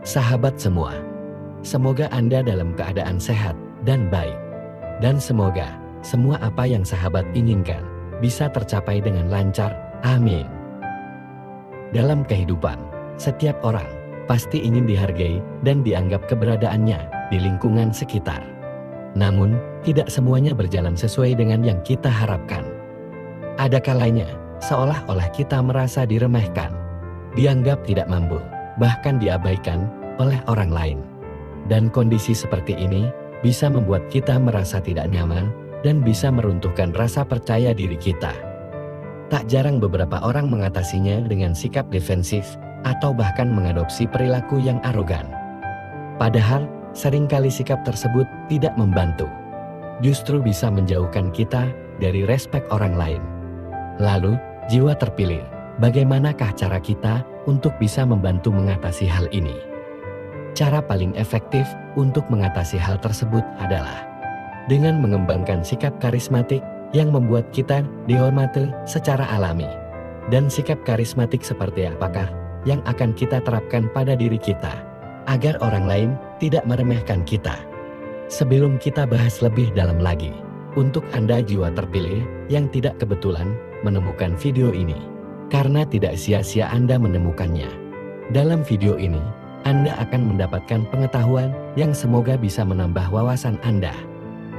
Sahabat semua, semoga Anda dalam keadaan sehat dan baik. Dan semoga semua apa yang sahabat inginkan bisa tercapai dengan lancar. Amin. Dalam kehidupan, setiap orang pasti ingin dihargai dan dianggap keberadaannya di lingkungan sekitar. Namun, tidak semuanya berjalan sesuai dengan yang kita harapkan. Ada kalanya, seolah-olah kita merasa diremehkan, dianggap tidak mampu, bahkan diabaikan oleh orang lain. Dan kondisi seperti ini bisa membuat kita merasa tidak nyaman dan bisa meruntuhkan rasa percaya diri kita. Tak jarang beberapa orang mengatasinya dengan sikap defensif atau bahkan mengadopsi perilaku yang arogan. Padahal, seringkali sikap tersebut tidak membantu. Justru bisa menjauhkan kita dari respek orang lain. Lalu, jiwa terpilih, bagaimanakah cara kita untuk bisa membantu mengatasi hal ini? Cara paling efektif untuk mengatasi hal tersebut adalah dengan mengembangkan sikap karismatik yang membuat kita dihormati secara alami. Dan sikap karismatik seperti apakah yang akan kita terapkan pada diri kita agar orang lain tidak meremehkan kita? Sebelum kita bahas lebih dalam lagi, untuk Anda jiwa terpilih yang tidak kebetulan menemukan video ini, karena tidak sia-sia Anda menemukannya. Dalam video ini, Anda akan mendapatkan pengetahuan yang semoga bisa menambah wawasan Anda.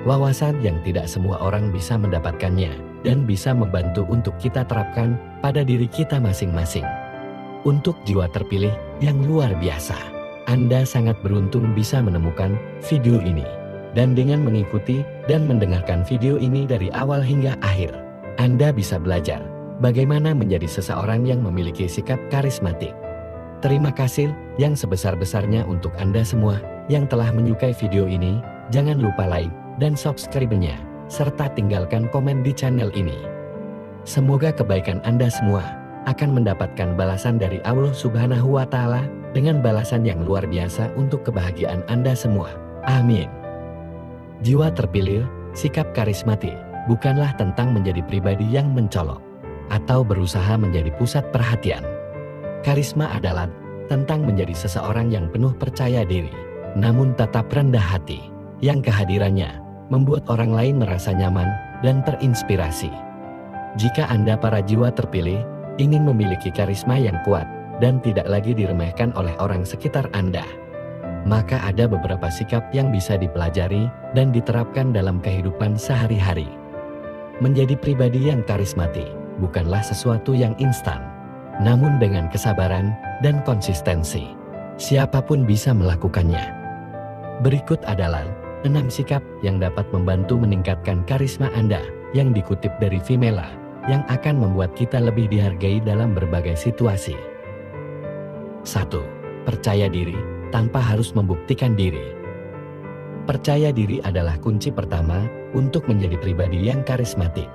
Wawasan yang tidak semua orang bisa mendapatkannya dan bisa membantu untuk kita terapkan pada diri kita masing-masing. Untuk jiwa terpilih yang luar biasa, Anda sangat beruntung bisa menemukan video ini. Dan dengan mengikuti dan mendengarkan video ini dari awal hingga akhir, Anda bisa belajar bagaimana menjadi seseorang yang memiliki sikap karismatik. Terima kasih yang sebesar-besarnya untuk Anda semua yang telah menyukai video ini. Jangan lupa like dan subscribe-nya, serta tinggalkan komen di channel ini. Semoga kebaikan Anda semua akan mendapatkan balasan dari Allah Subhanahu wa Ta'ala dengan balasan yang luar biasa untuk kebahagiaan Anda semua. Amin. Jiwa terpilih, sikap karismatik, bukanlah tentang menjadi pribadi yang mencolok atau berusaha menjadi pusat perhatian. Karisma adalah tentang menjadi seseorang yang penuh percaya diri, namun tetap rendah hati, yang kehadirannya membuat orang lain merasa nyaman dan terinspirasi. Jika Anda para jiwa terpilih ingin memiliki karisma yang kuat dan tidak lagi diremehkan oleh orang sekitar Anda, maka ada beberapa sikap yang bisa dipelajari dan diterapkan dalam kehidupan sehari-hari. Menjadi pribadi yang karismatik bukanlah sesuatu yang instan, namun dengan kesabaran dan konsistensi, siapapun bisa melakukannya. Berikut adalah 6 sikap yang dapat membantu meningkatkan karisma Anda yang dikutip dari Vimela, yang akan membuat kita lebih dihargai dalam berbagai situasi. 1. Percaya diri tanpa harus membuktikan diri. Percaya diri adalah kunci pertama untuk menjadi pribadi yang karismatik.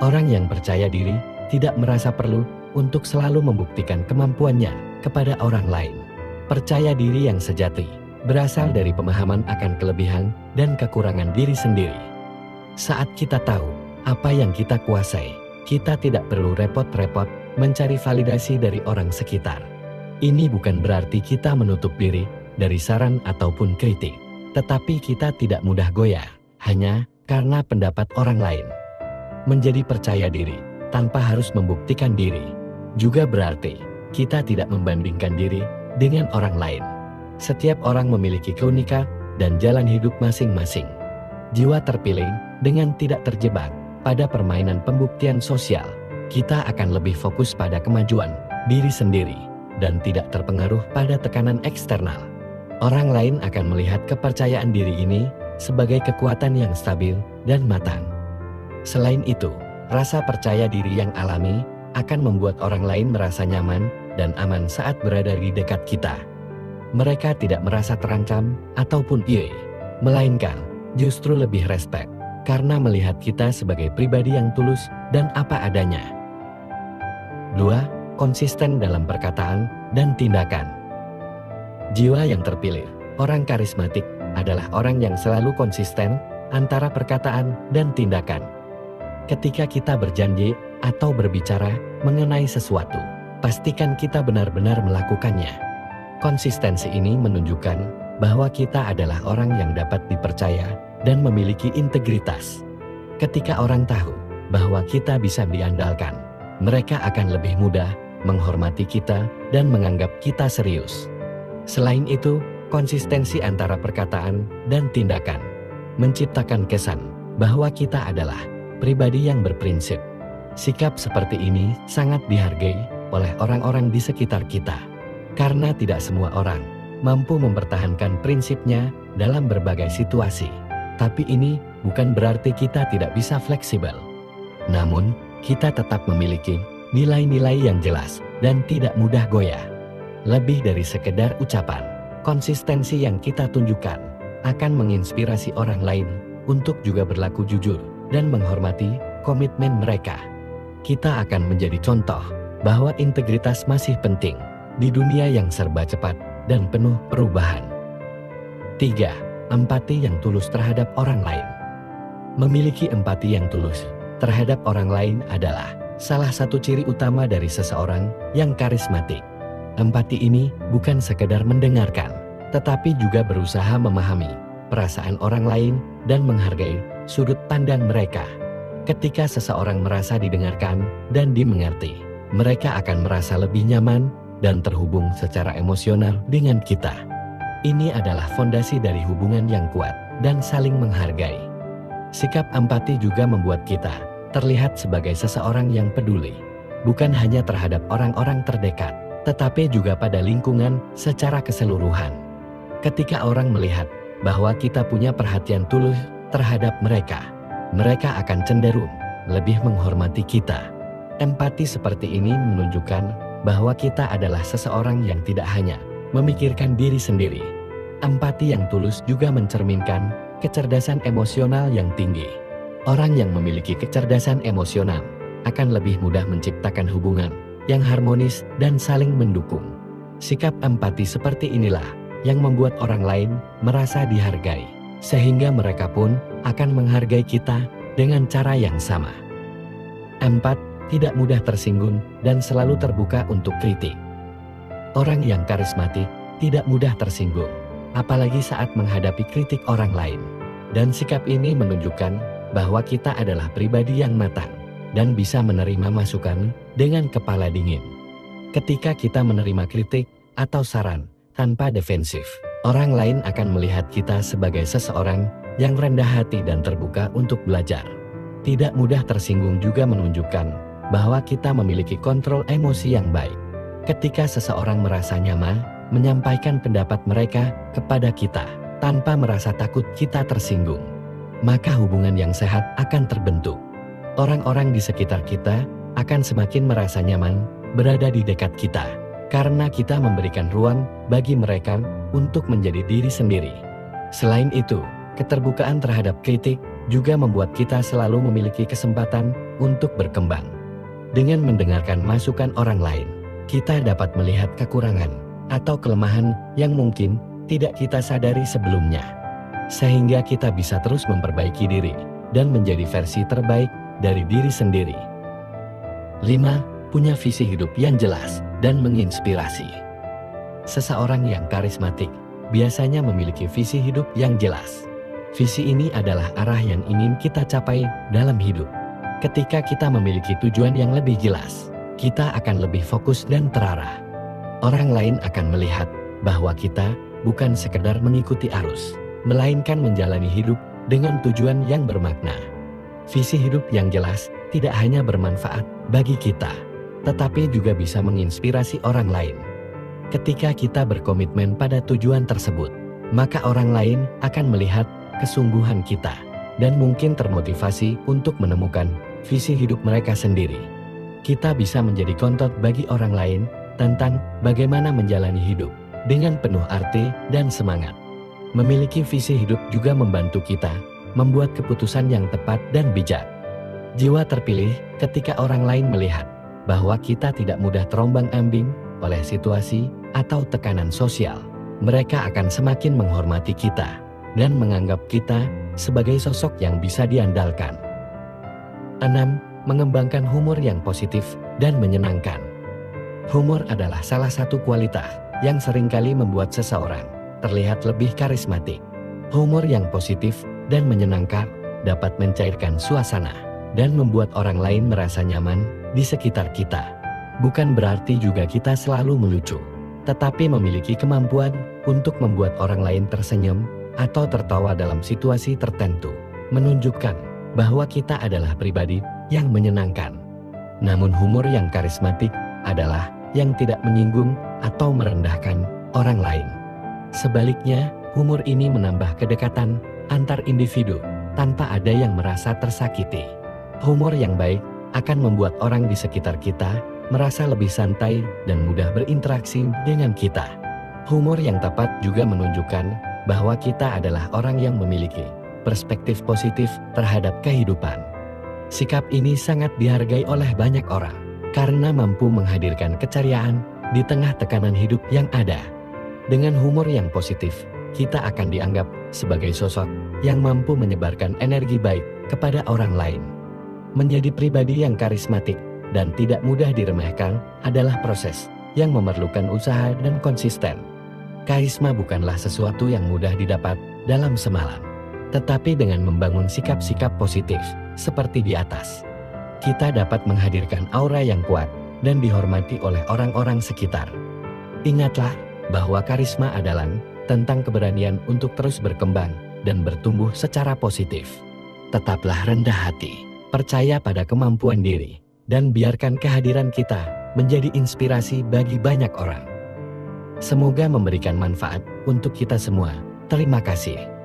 Orang yang percaya diri tidak merasa perlu untuk selalu membuktikan kemampuannya kepada orang lain. Percaya diri yang sejati berasal dari pemahaman akan kelebihan dan kekurangan diri sendiri. Saat kita tahu apa yang kita kuasai, kita tidak perlu repot-repot mencari validasi dari orang sekitar. Ini bukan berarti kita menutup diri dari saran ataupun kritik, tetapi kita tidak mudah goyah hanya karena pendapat orang lain. Menjadi percaya diri tanpa harus membuktikan diri juga berarti kita tidak membandingkan diri dengan orang lain. Setiap orang memiliki keunikan dan jalan hidup masing-masing. Jiwa terpilih dengan tidak terjebak pada permainan pembuktian sosial, kita akan lebih fokus pada kemajuan diri sendiri dan tidak terpengaruh pada tekanan eksternal. Orang lain akan melihat kepercayaan diri ini sebagai kekuatan yang stabil dan matang. Selain itu, rasa percaya diri yang alami akan membuat orang lain merasa nyaman dan aman saat berada di dekat kita. Mereka tidak merasa terancam ataupun iri, melainkan justru lebih respek karena melihat kita sebagai pribadi yang tulus dan apa adanya. 2. Konsisten dalam perkataan dan tindakan. Jiwa yang terpilih, orang karismatik, adalah orang yang selalu konsisten antara perkataan dan tindakan. Ketika kita berjanji atau berbicara mengenai sesuatu, pastikan kita benar-benar melakukannya. Konsistensi ini menunjukkan bahwa kita adalah orang yang dapat dipercaya dan memiliki integritas. Ketika orang tahu bahwa kita bisa diandalkan, mereka akan lebih mudah menghormati kita dan menganggap kita serius. Selain itu, konsistensi antara perkataan dan tindakan menciptakan kesan bahwa kita adalah pribadi yang berprinsip. Sikap seperti ini sangat dihargai oleh orang-orang di sekitar kita, karena tidak semua orang mampu mempertahankan prinsipnya dalam berbagai situasi. Tapi ini bukan berarti kita tidak bisa fleksibel. Namun, kita tetap memiliki nilai-nilai yang jelas dan tidak mudah goyah. Lebih dari sekedar ucapan, konsistensi yang kita tunjukkan akan menginspirasi orang lain untuk juga berlaku jujur dan menghormati komitmen mereka. Kita akan menjadi contoh bahwa integritas masih penting di dunia yang serba cepat dan penuh perubahan. 3. Empati yang tulus terhadap orang lain. Memiliki empati yang tulus terhadap orang lain adalah salah satu ciri utama dari seseorang yang karismatik. Empati ini bukan sekedar mendengarkan, tetapi juga berusaha memahami perasaan orang lain dan menghargai sudut pandang mereka. Ketika seseorang merasa didengarkan dan dimengerti, mereka akan merasa lebih nyaman dan terhubung secara emosional dengan kita. Ini adalah fondasi dari hubungan yang kuat dan saling menghargai. Sikap empati juga membuat kita terlihat sebagai seseorang yang peduli, bukan hanya terhadap orang-orang terdekat, tetapi juga pada lingkungan secara keseluruhan. Ketika orang melihat bahwa kita punya perhatian tulus terhadap mereka, mereka akan cenderung lebih menghormati kita. Empati seperti ini menunjukkan bahwa kita adalah seseorang yang tidak hanya memikirkan diri sendiri. Empati yang tulus juga mencerminkan kecerdasan emosional yang tinggi. Orang yang memiliki kecerdasan emosional akan lebih mudah menciptakan hubungan yang harmonis dan saling mendukung. Sikap empati seperti inilah yang membuat orang lain merasa dihargai, sehingga mereka pun akan menghargai kita dengan cara yang sama. 4. Tidak mudah tersinggung dan selalu terbuka untuk kritik. Orang yang karismatik tidak mudah tersinggung, apalagi saat menghadapi kritik orang lain. Dan sikap ini menunjukkan bahwa kita adalah pribadi yang matang dan bisa menerima masukan dengan kepala dingin. Ketika kita menerima kritik atau saran tanpa defensif, orang lain akan melihat kita sebagai seseorang yang rendah hati dan terbuka untuk belajar. Tidak mudah tersinggung juga menunjukkan bahwa kita memiliki kontrol emosi yang baik. Ketika seseorang merasa nyaman menyampaikan pendapat mereka kepada kita tanpa merasa takut kita tersinggung, maka hubungan yang sehat akan terbentuk. Orang-orang di sekitar kita akan semakin merasa nyaman berada di dekat kita, karena kita memberikan ruang bagi mereka untuk menjadi diri sendiri. Selain itu, keterbukaan terhadap kritik juga membuat kita selalu memiliki kesempatan untuk berkembang. Dengan mendengarkan masukan orang lain, kita dapat melihat kekurangan atau kelemahan yang mungkin tidak kita sadari sebelumnya, sehingga kita bisa terus memperbaiki diri dan menjadi versi terbaik dari diri sendiri. 5. Punya visi hidup yang jelas dan menginspirasi. Seseorang yang karismatik biasanya memiliki visi hidup yang jelas. Visi ini adalah arah yang ingin kita capai dalam hidup. Ketika kita memiliki tujuan yang lebih jelas, kita akan lebih fokus dan terarah. Orang lain akan melihat bahwa kita bukan sekedar mengikuti arus, melainkan menjalani hidup dengan tujuan yang bermakna. Visi hidup yang jelas tidak hanya bermanfaat bagi kita, tetapi juga bisa menginspirasi orang lain. Ketika kita berkomitmen pada tujuan tersebut, maka orang lain akan melihat kesungguhan kita dan mungkin termotivasi untuk menemukan visi hidup mereka sendiri. Kita bisa menjadi contoh bagi orang lain tentang bagaimana menjalani hidup dengan penuh arti dan semangat. Memiliki visi hidup juga membantu kita membuat keputusan yang tepat dan bijak. Jiwa terpilih ketika orang lain melihat bahwa kita tidak mudah terombang-ambing oleh situasi atau tekanan sosial. Mereka akan semakin menghormati kita dan menganggap kita sebagai sosok yang bisa diandalkan. 6. Mengembangkan humor yang positif dan menyenangkan. Humor adalah salah satu kualitas yang seringkali membuat seseorang terlihat lebih karismatik. Humor yang positif dan menyenangkan dapat mencairkan suasana dan membuat orang lain merasa nyaman di sekitar kita. Bukan berarti juga kita selalu melucu, tetapi memiliki kemampuan untuk membuat orang lain tersenyum atau tertawa dalam situasi tertentu, menunjukkan bahwa kita adalah pribadi yang menyenangkan. Namun humor yang karismatik adalah yang tidak menyinggung atau merendahkan orang lain. Sebaliknya, humor ini menambah kedekatan antar individu tanpa ada yang merasa tersakiti. Humor yang baik akan membuat orang di sekitar kita merasa lebih santai dan mudah berinteraksi dengan kita. Humor yang tepat juga menunjukkan bahwa kita adalah orang yang memiliki perspektif positif terhadap kehidupan. Sikap ini sangat dihargai oleh banyak orang karena mampu menghadirkan keceriaan di tengah tekanan hidup yang ada. Dengan humor yang positif, kita akan dianggap sebagai sosok yang mampu menyebarkan energi baik kepada orang lain. Menjadi pribadi yang karismatik dan tidak mudah diremehkan adalah proses yang memerlukan usaha dan konsisten. Karisma bukanlah sesuatu yang mudah didapat dalam semalam, tetapi dengan membangun sikap-sikap positif seperti di atas, kita dapat menghadirkan aura yang kuat dan dihormati oleh orang-orang sekitar. Ingatlah bahwa karisma adalah tentang keberanian untuk terus berkembang dan bertumbuh secara positif. Tetaplah rendah hati, percaya pada kemampuan diri, dan biarkan kehadiran kita menjadi inspirasi bagi banyak orang. Semoga memberikan manfaat untuk kita semua. Terima kasih.